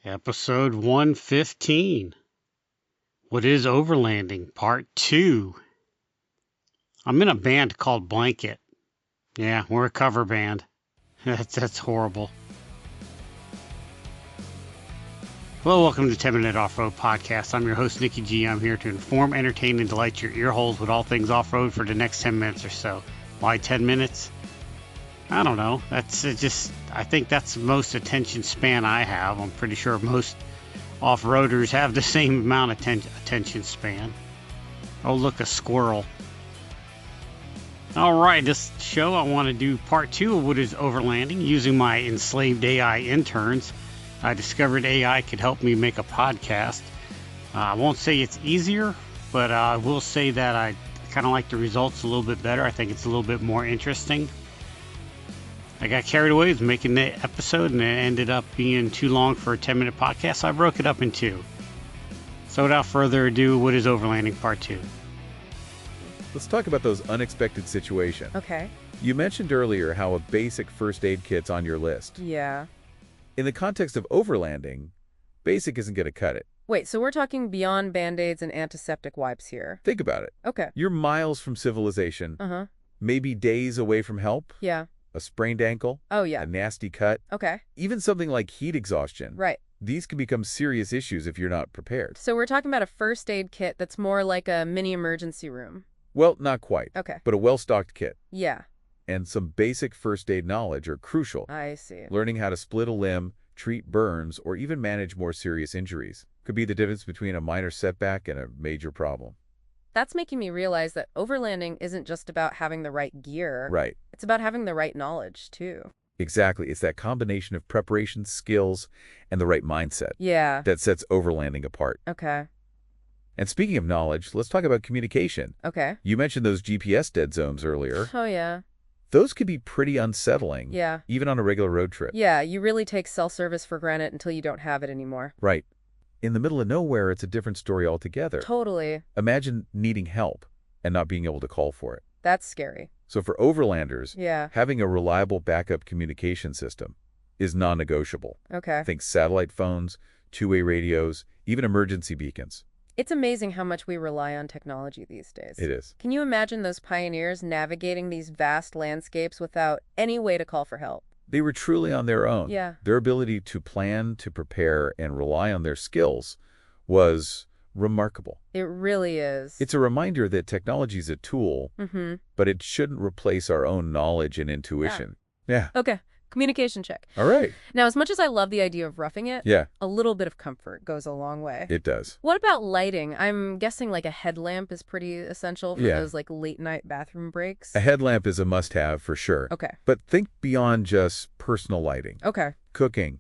Episode 115. What is overlanding? Part 2. I'm in a band called Blanket. Yeah, we're a cover band. That's horrible. Hello, welcome to 10 Minute Off-Road Podcast. I'm your host, Nikki G. I'm here to inform, entertain, and delight your ear holes with all things off-road for the next 10 minutes or so. Why 10 minutes? I don't know. That's I think that's the most attention span I have. I'm pretty sure most off-roaders have the same amount of attention span. Oh, look, a squirrel. All right, this show I want to do part 2 of what is overlanding using my enslaved AI interns. I discovered AI could help me make a podcast. I won't say it's easier, but I will say that I kind of like the results a little bit better. I think it's a little bit more interesting. I got carried away with making the episode, and it ended up being too long for a 10-minute podcast, so I broke it up in 2. So without further ado, what is overlanding part 2? Let's talk about those unexpected situations. Okay. You mentioned earlier how a basic first aid kit's on your list. Yeah. In the context of overlanding, basic isn't going to cut it. Wait, so we're talking beyond Band-Aids and antiseptic wipes here. Think about it. Okay. You're miles from civilization, Uh-huh. maybe days away from help, Yeah. a sprained ankle, Oh, yeah. a nasty cut, Okay. even something like heat exhaustion. Right. These can become serious issues if you're not prepared. So we're talking about a first aid kit that's more like a mini emergency room. Well, not quite, Okay. but a well-stocked kit Yeah. and some basic first aid knowledge are crucial. I see. Learning how to split a limb, treat burns, or even manage more serious injuries could be the difference between a minor setback and a major problem. That's making me realize that overlanding isn't just about having the right gear. Right. It's about having the right knowledge, too. Exactly. It's that combination of preparation, skills, and the right mindset Yeah. that sets overlanding apart. Okay. And speaking of knowledge, let's talk about communication. Okay. You mentioned those GPS dead zones earlier. Oh, yeah. Those could be pretty unsettling, Yeah. even on a regular road trip. Yeah, you really take cell service for granted until you don't have it anymore. Right. In the middle of nowhere, it's a different story altogether. Totally. Imagine needing help and not being able to call for it. That's scary. So for overlanders, Yeah. having a reliable backup communication system is non-negotiable. Okay. Think satellite phones, two-way radios, even emergency beacons. It's amazing how much we rely on technology these days. It is. Can you imagine those pioneers navigating these vast landscapes without any way to call for help? They were truly on their own. Yeah. Their ability to plan, to prepare, and rely on their skills was remarkable. It really is. It's a reminder that technology is a tool, Mm-hmm. but it shouldn't replace our own knowledge and intuition. Yeah. Okay. Communication check. All right. Now, as much as I love the idea of roughing it, Yeah, a little bit of comfort goes a long way. it does. What about lighting? I'm guessing like a headlamp is pretty essential for Yeah. those like late night bathroom breaks. A headlamp is a must-have for sure. Okay. But think beyond just personal lighting. Okay. Cooking,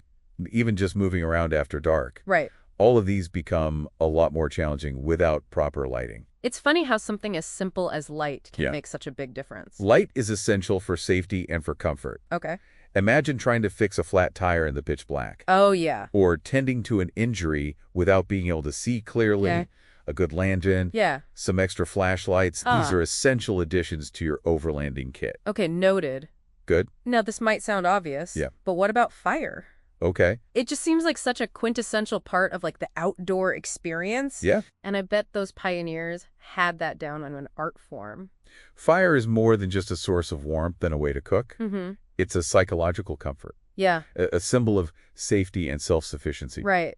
even just moving around after dark. Right. All of these become a lot more challenging without proper lighting. It's funny how something as simple as light can Yeah. make such a big difference. Light is essential for safety and for comfort. Okay. Imagine trying to fix a flat tire in the pitch black, Oh, yeah. or tending to an injury without being able to see clearly. Yeah. A good lantern, Yeah. some extra flashlights. These are essential additions to your overlanding kit. Okay, noted. Good? Now, this might sound obvious, Yeah. but what about fire? Okay. It just seems like such a quintessential part of like the outdoor experience. Yeah. And I bet those pioneers had that down on an art form. Fire is more than just a source of warmth and a way to cook. Mm-hmm. It's a psychological comfort, Yeah, a symbol of safety and self-sufficiency. right.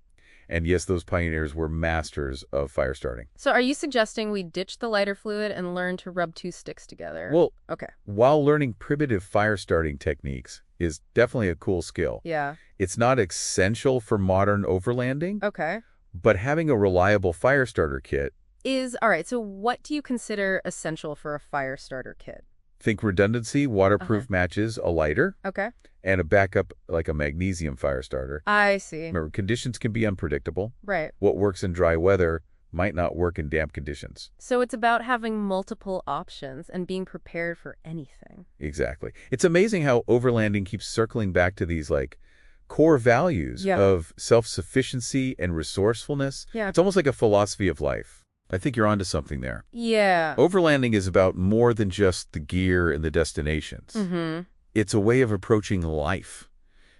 And yes, those pioneers were masters of fire starting. So are you suggesting we ditch the lighter fluid and learn to rub two sticks together? Well, Okay. while learning primitive fire starting techniques is definitely a cool skill, Yeah. it's not essential for modern overlanding, Okay. but having a reliable fire starter kit, All right, so what do you consider essential for a fire starter kit? think redundancy, waterproof matches, a lighter, Okay. and a backup like a magnesium fire starter. I see. Remember, conditions can be unpredictable. Right. What works in dry weather might not work in damp conditions. So it's about having multiple options and being prepared for anything. Exactly. It's amazing how overlanding keeps circling back to these like core values Yeah. of self-sufficiency and resourcefulness. Yeah. It's almost like a philosophy of life. I think you're onto something there. Yeah. Overlanding is about more than just the gear and the destinations. Mm-hmm. It's a way of approaching life,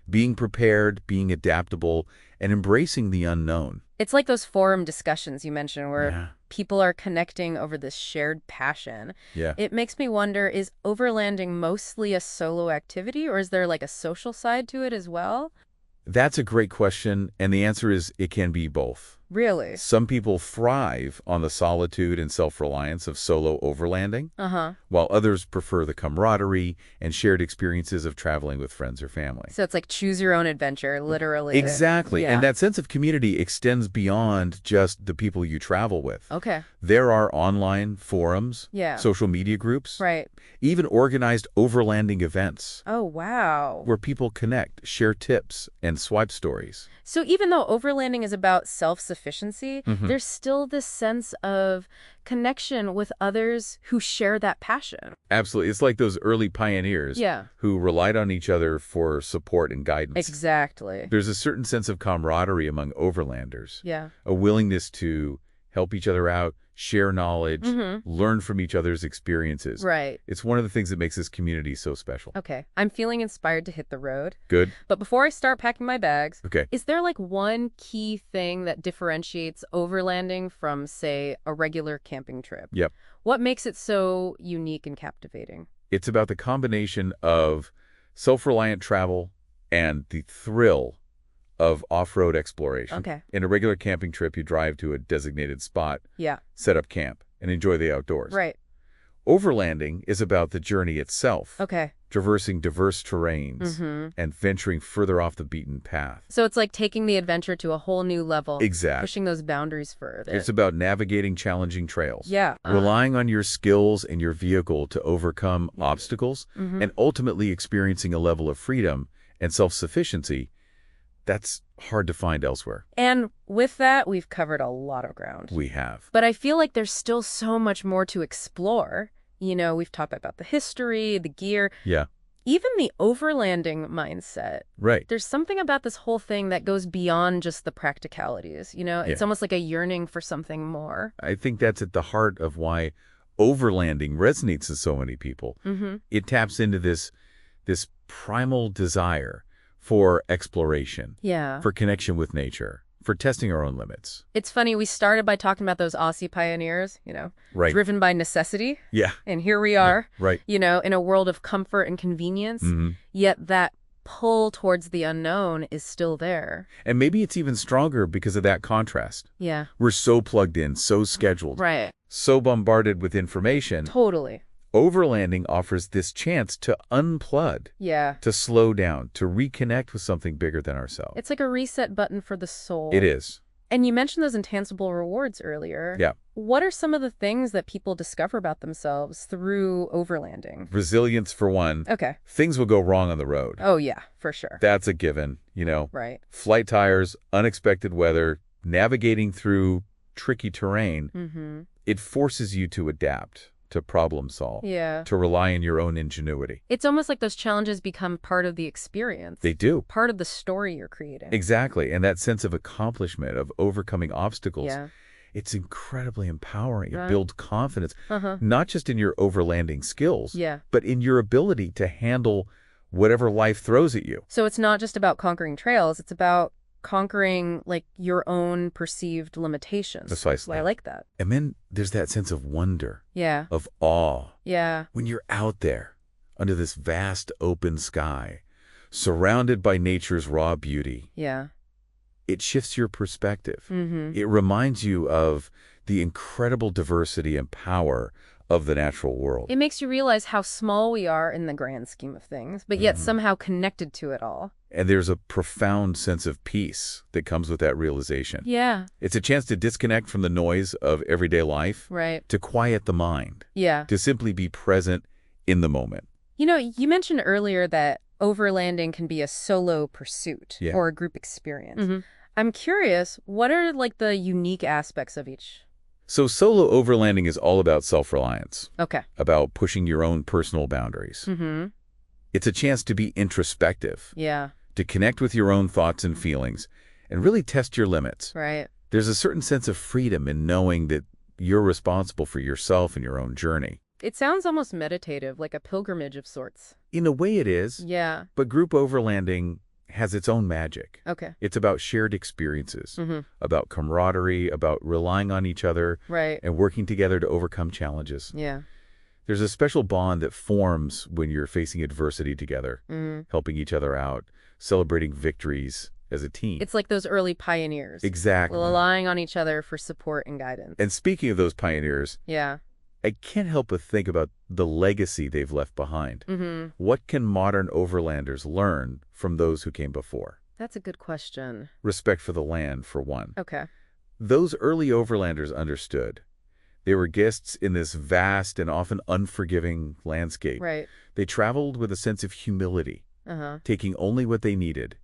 being prepared, being adaptable, and embracing the unknown. It's like those forum discussions you mentioned where Yeah. people are connecting over this shared passion. Yeah. It makes me wonder, is overlanding mostly a solo activity, or is there like a social side to it as well? That's a great question, and the answer is it can be both. Really? Some people thrive on the solitude and self-reliance of solo overlanding, Uh-huh. while others prefer the camaraderie and shared experiences of traveling with friends or family. So it's like choose your own adventure, literally. Exactly. Yeah. And that sense of community extends beyond just the people you travel with. Okay. There are online forums, Yeah. social media groups, Right. even organized overlanding events Oh, wow. where people connect, share tips, and swipe stories. So even though overlanding is about self-sufficiency, Mhm. there's still this sense of connection with others who share that passion. Absolutely. It's like those early pioneers Yeah. who relied on each other for support and guidance. Exactly. There's a certain sense of camaraderie among overlanders, Yeah. a willingness to help each other out, share knowledge, learn from each other's experiences. Right. It's one of the things that makes this community so special. Okay. I'm feeling inspired to hit the road. Good? But before I start packing my bags, Okay. is there like one key thing that differentiates overlanding from, say, a regular camping trip? Yep. What makes it so unique and captivating? It's about the combination of self-reliant travel and the thrill of off-road exploration. Okay. In a regular camping trip, you drive to a designated spot, Yeah. set up camp, and enjoy the outdoors. Right. Overlanding is about the journey itself, Okay. traversing diverse terrains and venturing further off the beaten path. So it's like taking the adventure to a whole new level. Exactly. Pushing those boundaries further. It's about navigating challenging trails. Yeah. Relying on your skills and your vehicle to overcome obstacles and ultimately experiencing a level of freedom and self-sufficiency that's hard to find elsewhere. And with that, we've covered a lot of ground. We have. But I feel like there's still so much more to explore. You know, we've talked about the history, the gear, Yeah. even the overlanding mindset. Right. There's something about this whole thing that goes beyond just the practicalities. You know, it's Yeah. almost like a yearning for something more. I think that's at the heart of why overlanding resonates with so many people. It taps into this primal desire for exploration, Yeah. for connection with nature, for testing our own limits. It's funny, we started by talking about those Aussie pioneers, you know, Right. driven by necessity. Yeah. And here we are, Right. you know, in a world of comfort and convenience. Yet that pull towards the unknown is still there. And maybe it's even stronger because of that contrast. Yeah. We're so plugged in, so scheduled, Right. so bombarded with information. Totally. Overlanding offers this chance to unplug, Yeah. to slow down, to reconnect with something bigger than ourselves. It's like a reset button for the soul. It is. And you mentioned those intangible rewards earlier. Yeah. What are some of the things that people discover about themselves through overlanding? Resilience, for one. Okay. Things will go wrong on the road. Oh, yeah, for sure. That's a given, you know. Right. Flight tires, unexpected weather, navigating through tricky terrain. It forces you to adapt, to problem solve, Yeah. to rely on your own ingenuity. It's almost like those challenges become part of the experience. They do. Part of the story you're creating. Exactly. And that sense of accomplishment, of overcoming obstacles, Yeah. it's incredibly empowering. It Right. builds confidence, Uh-huh. not just in your overlanding skills, Yeah. but in your ability to handle whatever life throws at you. So it's not just about conquering trails, it's about conquering like your own perceived limitations. Precisely. Well, I like that. And then there's that sense of wonder, Yeah. of awe. Yeah. When you're out there under this vast open sky, surrounded by nature's raw beauty, Yeah. it shifts your perspective. Mm-hmm. It reminds you of the incredible diversity and power of the natural world. It makes you realize how small we are in the grand scheme of things, but yet somehow connected to it all. And there's a profound sense of peace that comes with that realization. Yeah. It's a chance to disconnect from the noise of everyday life, Right. to quiet the mind, Yeah. to simply be present in the moment. You know, you mentioned earlier that overlanding can be a solo pursuit Yeah. or a group experience. I'm curious, what are like the unique aspects of each? So solo overlanding is all about self-reliance, Okay. about pushing your own personal boundaries. Mm-hmm. It's a chance to be introspective, Yeah. to connect with your own thoughts and feelings, and really test your limits. Right. There's a certain sense of freedom in knowing that you're responsible for yourself and your own journey. It sounds almost meditative, like a pilgrimage of sorts. In a way it is, Yeah. but group overlanding has its own magic. Okay. It's about shared experiences, about camaraderie, about relying on each other, Right. and working together to overcome challenges. Yeah. There's a special bond that forms when you're facing adversity together, helping each other out, celebrating victories as a team. It's like those early pioneers. Exactly. Relying on each other for support and guidance. And speaking of those pioneers, Yeah. I can't help but think about the legacy they've left behind. Mm-hmm. What can modern overlanders learn from those who came before? That's a good question. Respect for the land, for one. Okay. Those early overlanders understood. They were guests in this vast and often unforgiving landscape. Right. They traveled with a sense of humility, Uh-huh. taking only what they needed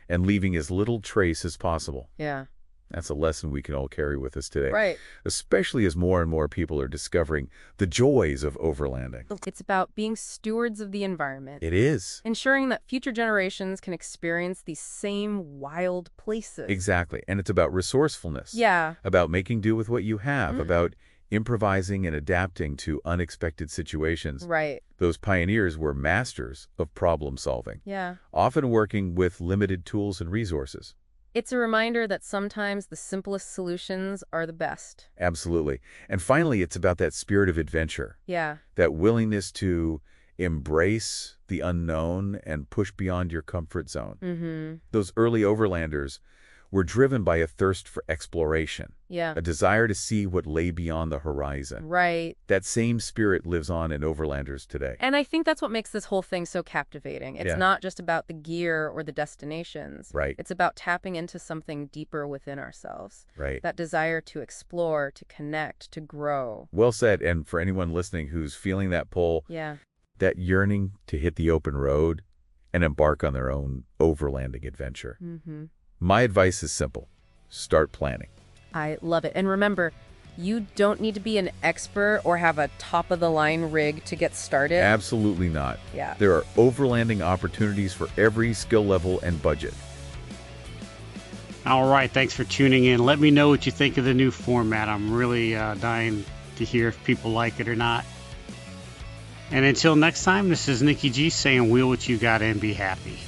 and leaving as little trace as possible. Yeah. That's a lesson we can all carry with us today. Right. Especially as more and more people are discovering the joys of overlanding. It's about being stewards of the environment. It is. Ensuring that future generations can experience these same wild places. Exactly. And it's about resourcefulness. Yeah. About making do with what you have. About improvising and adapting to unexpected situations. Right. Those pioneers were masters of problem solving. Yeah. Often working with limited tools and resources. It's a reminder that sometimes the simplest solutions are the best. Absolutely. And finally, it's about that spirit of adventure. Yeah. That willingness to embrace the unknown and push beyond your comfort zone. Mm-hmm. Those early overlanders were driven by a thirst for exploration, Yeah. a desire to see what lay beyond the horizon. Right. That same spirit lives on in overlanders today. And I think that's what makes this whole thing so captivating. It's Yeah. not just about the gear or the destinations. Right. It's about tapping into something deeper within ourselves. Right. That desire to explore, to connect, to grow. Well said. And for anyone listening who's feeling that pull, Yeah. that yearning to hit the open road and embark on their own overlanding adventure. Mm-hmm. My advice is simple. Start planning. I love it. And remember, you don't need to be an expert or have a top-of-the-line rig to get started. Absolutely not. Yeah. There are overlanding opportunities for every skill level and budget. All right, thanks for tuning in. Let me know what you think of the new format. I'm really dying to hear if people like it or not. And until next time, this is Nikki G saying wheel what you got and be happy.